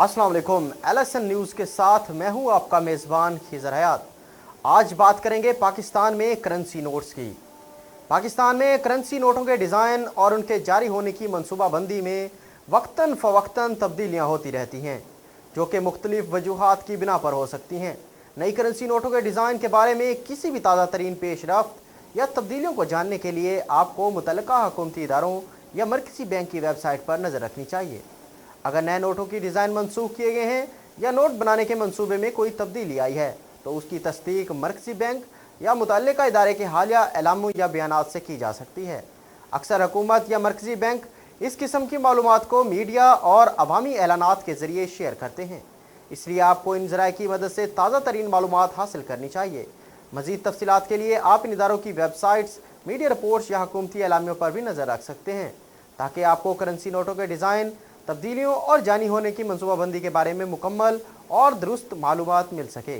अस्सलाम वालेकुम। LSN news के साथ मैं हूं आपका मेज़बान खिज़र हयात। आज बात करेंगे पाकिस्तान में करेंसी नोट्स की। पाकिस्तान में करेंसी नोटों के डिज़ाइन और उनके जारी होने की मनसूबाबंदी में वक्तन फ़वक्तन तब्दीलियाँ होती रहती हैं, जो कि मुख्तलिफ़ वजूहात की बिना पर हो सकती हैं। नई करेंसी नोटों के डिज़ाइन के बारे में किसी भी ताज़ा तरीन पेशरफ्त या तब्दीलियों को जानने के लिए आपको मुतल्लिका हुकूमती इदारों या मरकज़ी बैंक की वेबसाइट पर नज़र रखनी चाहिए। अगर नए नोटों की डिज़ाइन मनसूख किए गए हैं या नोट बनाने के मंसूबे में कोई तब्दीली आई है, तो उसकी तस्दीक मरकज़ी बैंक या मुतल्लिका इदारे के हालिया एलामों या बयानात से की जा सकती है। अक्सर हुकूमत या मरकज़ी बैंक इस किस्म की मालूमात को मीडिया और अवामी ऐलानात के ज़रिए शेयर करते हैं, इसलिए आपको इन ज़राए की मदद से ताज़ा तरीन मालूमात हासिल करनी चाहिए। मज़ीद तफ़सीलात के लिए आप इन इदारों की वेबसाइट्स, मीडिया रिपोर्ट्स या हुकूमती एलामियों पर भी नज़र रख सकते हैं, ताकि आपको करेंसी नोटों के डिज़ाइन, तब्दीलियों और जारी होने की मनसूबाबंदी के बारे में मुकम्मल और दुरुस्त मालूमात मिल सके।